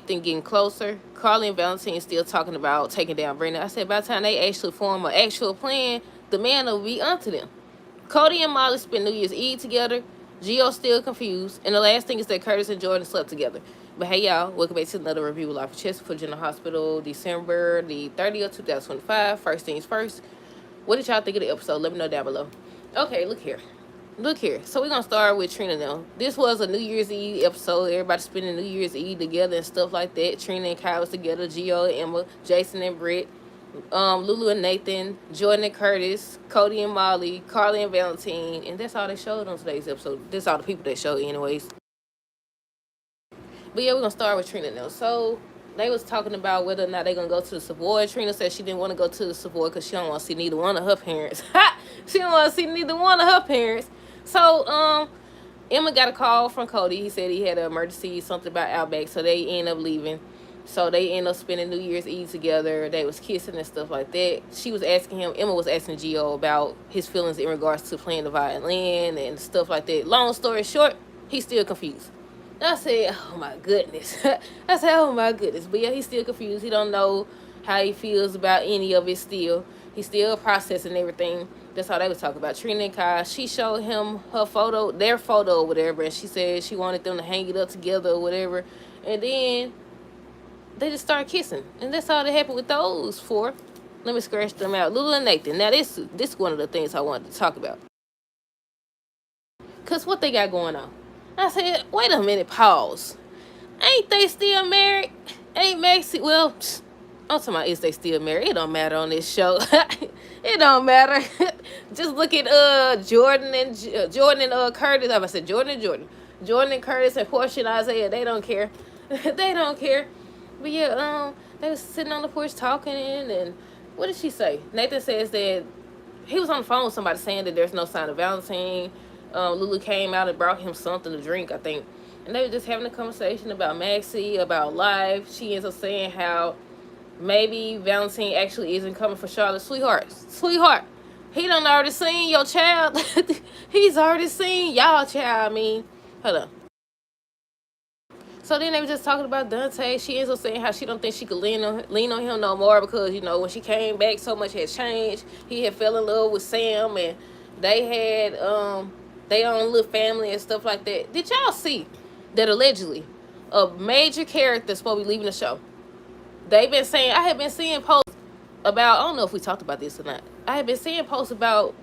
Nathan getting closer. Carly and Valentine still talking about taking down Brandon. I said by the time they actually form an actual plan, the man will be onto them. Cody and Molly spent New Year's Eve together. Gio's still confused. And the last thing is that Curtis and Jordan slept together. But hey, y'all, welcome back to another review of Life of Chess for General Hospital, December the 30th, 2025. First things first. What did y'all think of the episode? Let me know down below. Okay, look here. Look here. So we're going to start with Trina now. This was a New Year's Eve episode. Everybody spending New Year's Eve together and stuff like that. Trina and Kyle was together. Gio and Emma. Jason and Britt. Lulu and Nathan. Jordan and Curtis. Cody and Molly. Carly and Valentine. And that's all they showed on today's episode. That's all the people they showed anyways. But yeah, we're going to start with Trina now. So they was talking about whether or not they're going to go to the Savoy. Trina said she didn't want to go to the Savoy because she don't want to see neither one of her parents. She don't want to see neither one of her parents. So, Emma got a call from Cody. He said he had an emergency, something about Outback, so they end up leaving. So they end up spending New Year's Eve together. They was kissing and stuff like that. She was asking him, Emma was asking Gio about his feelings in regards to playing the violin and stuff like that. Long story short, he's still confused. I said, oh my goodness. I said, oh my goodness. But yeah, he's still confused. He don't know how he feels about any of it still. He's still processing everything. That's how they was talking about Trina and Kyle. She showed him her photo, their photo or whatever, and she said she wanted them to hang it up together or whatever. And then they just started kissing. And that's all that happened with those four. Let me scratch them out. Lulu and Nathan. Now this is one of the things I wanted to talk about. Because what they got going on? I said, wait a minute, pause. Ain't they still married? Ain't Maxie? Well, I'm talking about is they still married. It don't matter on this show. It don't matter. Just look at Jordan and Curtis. I said Jordan and Curtis and Portia and Isaiah. They don't care. They don't care. But yeah, they was sitting on the porch talking, and what did she say? Nathan says that he was on the phone with somebody saying that there's no sign of Valentine. Lulu came out and brought him something to drink, I think. And they were just having a conversation about Maxie, about life. She ends up saying how maybe Valentine actually isn't coming for Charlotte. Sweetheart, he done already seen your child. He's already seen y'all child. I mean, hold on. So then they were just talking about Dante. She ends up saying how she don't think she could lean on him no more because, you know, when she came back, so much had changed. He had fell in love with Sam, and they had their own little family and stuff like that. Did y'all see that allegedly a major character is supposed to be leaving the show? They've been saying, I have been seeing posts about, I don't know if we talked about this or not. I have been seeing posts about,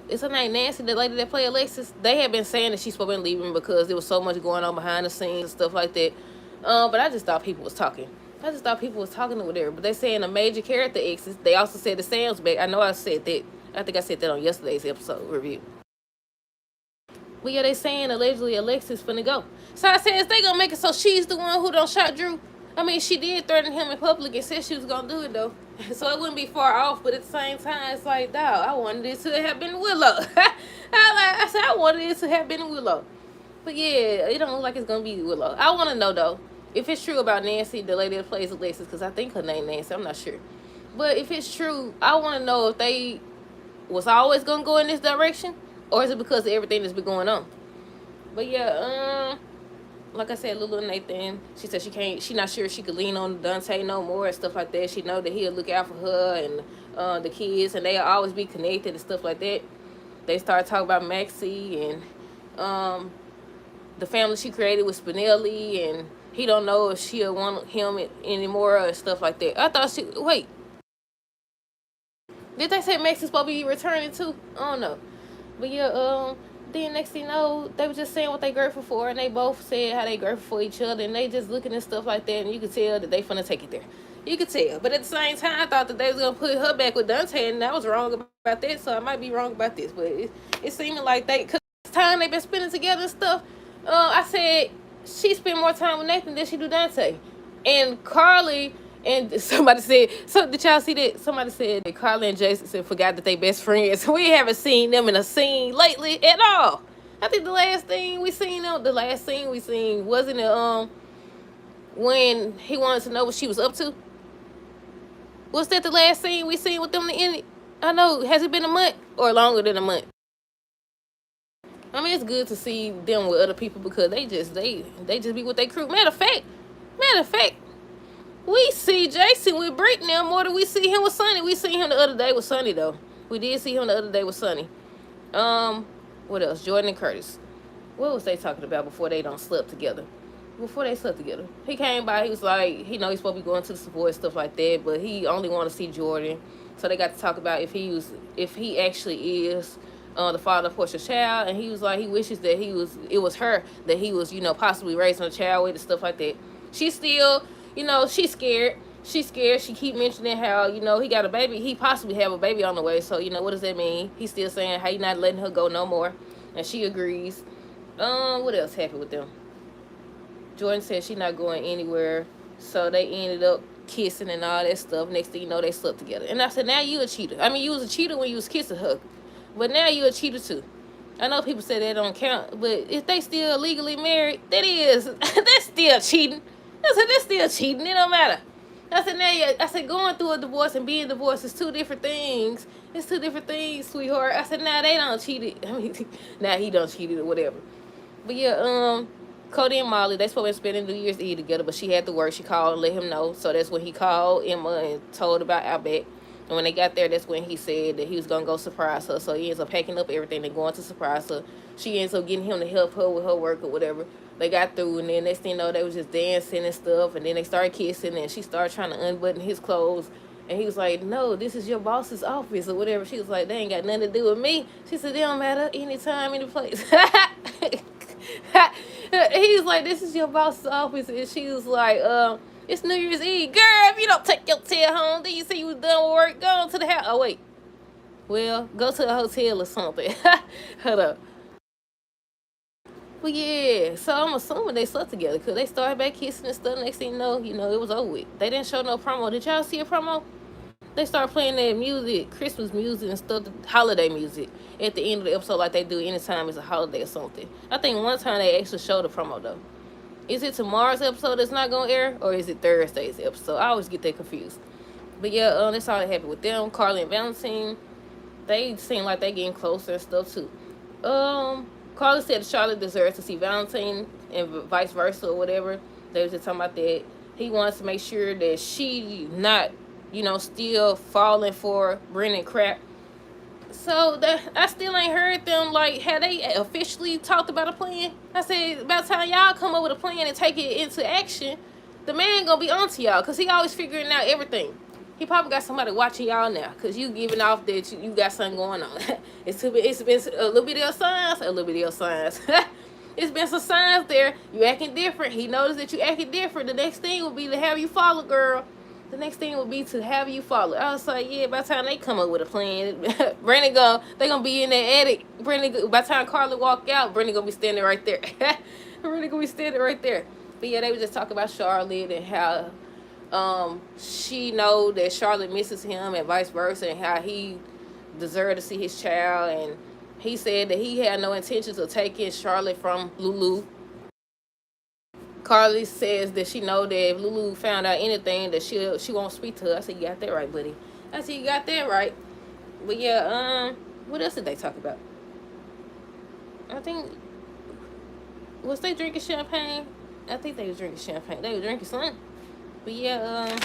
is her name Nancy, the lady that played Alexis? They have been saying that she's supposed to be leaving because there was so much going on behind the scenes and stuff like that. But I just thought people was talking. or whatever. But they saying a major character exits. They also said the Sam's back. I know I said that. I think I said that on yesterday's episode review. But yeah, they saying allegedly Alexis finna go. So I said, is they gonna make it so she's the one who don't shot Drew? I mean, she did threaten him in public and said she was gonna do it though. So it wouldn't be far off, but at the same time, it's like, dog, I wanted it to have been Willow. I said, I wanted it to have been Willow. But yeah, it don't look like it's gonna be Willow. I wanna know though, if it's true about Nancy, the lady that plays Alexis, because I think her name Nancy, I'm not sure. But if it's true, I wanna know if they was always gonna go in this direction, or is it because of everything that's been going on? But yeah, like I said, Lulu and Nathan, she said she not sure if she could lean on Dante no more and stuff like that. She know that he'll look out for her and the kids, and they'll always be connected and stuff like that. They started talking about Maxie and the family she created with Spinelli, and he don't know if she'll want him anymore or stuff like that. I thought wait. Did they say Maxie's supposed to be returning too? I don't know. But yeah, then next thing you know, they were just saying what they grateful for, and they both said how they grateful for each other, and they just looking at stuff like that, and you could tell that they finna take it there. You could tell. But at the same time, I thought that they was gonna put her back with Dante, and I was wrong about that, so I might be wrong about this. But it seeming like because the time they've been spending together and stuff, I said she spent more time with Nathan than she do Dante. And Carly, and somebody said, so did y'all see that? Somebody said that Carly and Jason forgot that they best friends. We haven't seen them in a scene lately at all. I think the last scene we seen wasn't it when he wanted to know what she was up to? Was that the last scene we seen with them in it? I know, has it been a month or longer than a month? I mean, it's good to see them with other people because they just be with their crew. Matter of fact, Matter of fact, we see Jason with Britt now more than we see him with Sonny. We seen him the other day with Sonny though. We did see him the other day with Sonny. What else? Jordan and Curtis. What was they talking about before they don't slept together? Before they slept together, he came by. He was like, he know he's supposed to be going to the support stuff like that, but he only want to see Jordan. So they got to talk about if he actually is the father of Portia's child, and he was like, he wishes that it was her that he was, possibly raising a child with and stuff like that. She's still, she's scared. She's scared. She keep mentioning how, he got a baby. He possibly have a baby on the way. So, what does that mean? He's still saying how he not letting her go no more. And she agrees. What else happened with them? Jordan said she not going anywhere. So they ended up kissing and all that stuff. Next thing you know, they slept together. And I said, now you a cheater. I mean, you was a cheater when you was kissing her. But now you a cheater too. I know people say that don't count. But if they still legally married, that is, that's still cheating. I said, that's still cheating. It don't matter. I said, going through a divorce and being divorced is two different things. It's two different things, sweetheart. I said, nah, they don't cheat it. I mean, nah, he don't cheat it or whatever. But yeah, Cody and Molly, they supposed to be spending New Year's Eve together, but she had to work. She called and let him know. So that's when he called Emma and told about Outback. And when they got there, that's when he said that he was going to go surprise her. So he ends up packing up everything and going to surprise her. She ends up getting him to help her with her work or whatever. They got through, and then next thing you know, they was just dancing and stuff. And then they started kissing, and she started trying to unbutton his clothes. And he was like, no, this is your boss's office or whatever. She was like, they ain't got nothing to do with me. She said, it don't matter, anytime, any place. He was like, this is your boss's office. And she was like, it's New Year's Eve. Girl, if you don't take your tail home, then you say you was done with work, go on to the house. Oh, wait. Well, go to a hotel or something. Hold up. But yeah, so I'm assuming they slept together because they started back kissing and stuff. Next thing you know, it was over with. They didn't show no promo. Did y'all see a promo? They started playing that music, Christmas music and stuff, holiday music, at the end of the episode like they do anytime it's a holiday or something. I think one time they actually showed a promo, though. Is it tomorrow's episode that's not going to air, or is it Thursday's episode? I always get that confused. But yeah, that's all that happened with them. Carly and Valentine, they seem like they getting closer and stuff, too. Carly said Charlotte deserves to see Valentine and vice versa or whatever. They was just talking about that. He wants to make sure that she not, still falling for Brennan crap. So I still ain't heard them, like, had they officially talked about a plan? I said, about time y'all come up with a plan and take it into action, the man gonna be onto y'all, because he always figuring out everything. He probably got somebody watching y'all now, because you giving off that you got something going on. It's been a little bit of signs, It's been some signs there. You acting different. He noticed that you acting different. The next thing would be to have you follow, girl. The next thing would be to have you follow. I was like, yeah, by the time they come up with a plan, they gonna be in that attic. By the time Carly walk out, Brandon gonna be standing right there. Brandon gonna be standing right there. But yeah, they were just talking about Charlotte and how she know that Charlotte misses him and vice versa, and how he deserved to see his child. And he said that he had no intentions of taking Charlotte from Lulu. Carly says that she know that if Lulu found out anything, that she won't speak to her. I said, you got that right, buddy. I said, you got that right. But yeah, what else did they talk about? I think, was they drinking champagne? I think they was drinking champagne. They were drinking something. But yeah,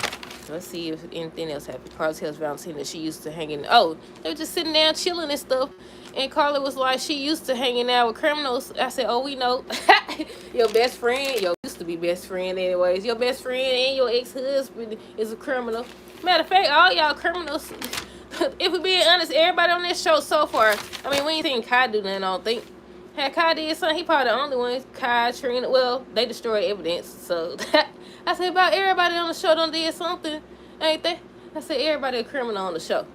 let's see if anything else happened. Carly tells Valentine that she used to hang in. Oh, they were just sitting down chilling and stuff. And Carly was like, she used to hanging out with criminals. I said, oh, we know. Your best friend, used to be best friend anyways. Your best friend and your ex-husband is a criminal. Matter of fact, all y'all criminals. If we being honest, everybody on this show so far, I mean, we ain't seen Kai do nothing, I don't think. Had Kai did something, he probably the only one. Kai, Trina, well, they destroyed evidence, so I said about everybody on the show done did something, ain't they? I said everybody a criminal on the show.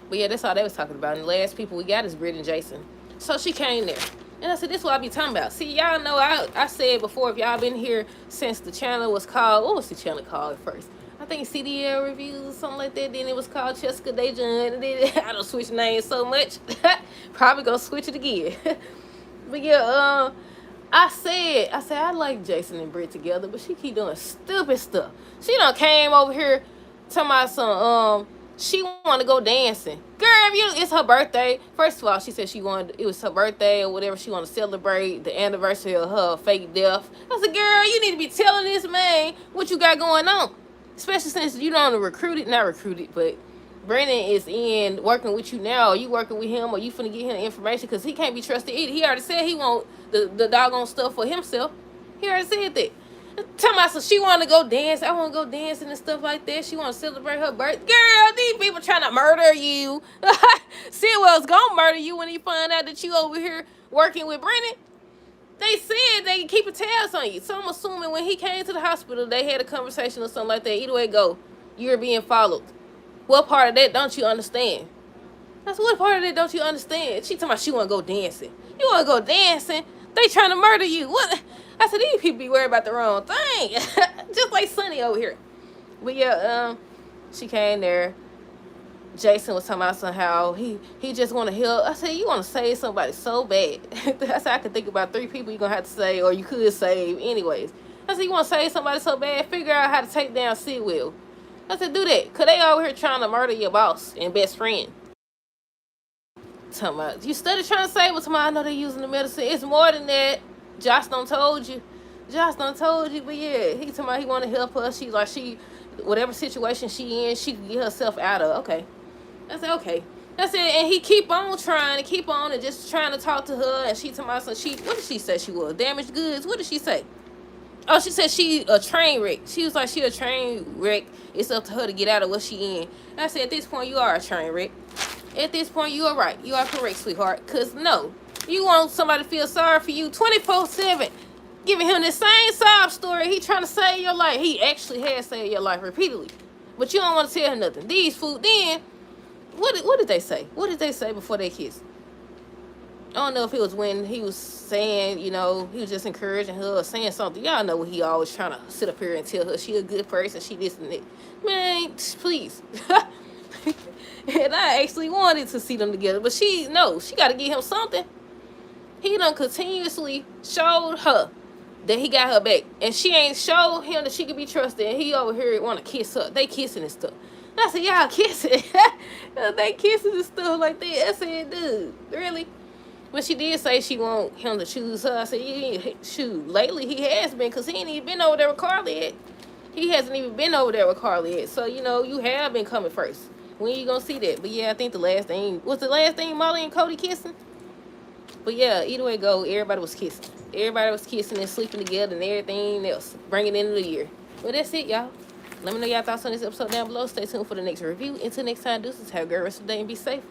But yeah, that's all they was talking about. And the last people we got is Britt and Jason. So she came there. And I said, this is what I be talking about. See, y'all know I said before, if y'all been here since the channel was called, what was the channel called at first? I think CDL Reviews or something like that. Then it was called Chessica Dejan. And then I don't switch names so much. Probably gonna switch it again. But yeah, I said I like Jason and Britt together, but she keep doing stupid stuff. She done came over here talking about some She want to go dancing. Girl, if it's her birthday. First of all, she said it was her birthday or whatever. She want to celebrate the anniversary of her fake death. I said, girl, you need to be telling this man what you got going on. Especially since you don't not recruited, but Brandon is in working with you now. Are you working with him or you finna get him the information? Because he can't be trusted either. He already said he want the doggone stuff for himself. He already said that. Tell me, so she want to go dance. I want to go dancing and stuff like that. She want to celebrate her birthday. Girl, these people trying to murder you. Sewell's gonna murder you when he find out that you over here working with Brennan. They said they keep a tabs on you. So I'm assuming when he came to the hospital, they had a conversation or something like that. Either way it go, you're being followed. What part of that don't you understand? That's what part of that don't you understand? She talking about she want to go dancing. You want to go dancing? They trying to murder you. What? I said, these people be worried about the wrong thing. Just like Sonny over here. But yeah, she came there. Jason was talking about somehow he just want to help. I said, you want to save somebody so bad. I said, I could think about 3 people you're going to have to save, or you could save anyways. I said, you want to save somebody so bad? Figure out how to take down Sewell. I said, do that. Because they over here trying to murder your boss and best friend. Talking about, you study trying to save her. Talking about, I know they're using the medicine. It's more than that. Josh done told you. But yeah, he talking about he want to help her. She's like, whatever situation she in, she can get herself out of. Okay. I said, okay. I said, and he keep on trying and just trying to talk to her. And she talking about, what did she say she was? Damaged goods? What did she say? Oh, she said she a train wreck. She was like, she a train wreck. It's up to her to get out of what she in. I said, at this point, you are a train wreck. At this point, you are right. You are correct, sweetheart. Because, no, you want somebody to feel sorry for you 24/7. Giving him the same sob story. He trying to save your life. He actually has saved your life repeatedly. But you don't want to tell him nothing. These food, then, what did they say? What did they say before they kissed? I don't know if it was when he was saying, he was just encouraging her or saying something. Y'all know what he always trying to sit up here and tell her she a good person, she this and that. Man, please. And I actually wanted to see them together. But she got to get him something. He done continuously showed her that he got her back. And she ain't showed him that she could be trusted. And he over here want to kiss her. They kissing and stuff. And I said, y'all kissing. They kissing and stuff like that. I said, dude, really? But she did say she want him to choose her. I said, shoot, lately he has been, because he ain't even been over there with Carly yet. He hasn't even been over there with Carly yet. So, you have been coming first. When you gonna see that? But yeah, I think the last thing Molly and Cody kissing? But yeah, either way go, everybody was kissing. Everybody was kissing and sleeping together and everything else. Bringing in the year. Well, that's it, y'all. Let me know y'all thoughts on this episode down below. Stay tuned for the next review. Until next time, deuces. Have a great rest of the day and be safe.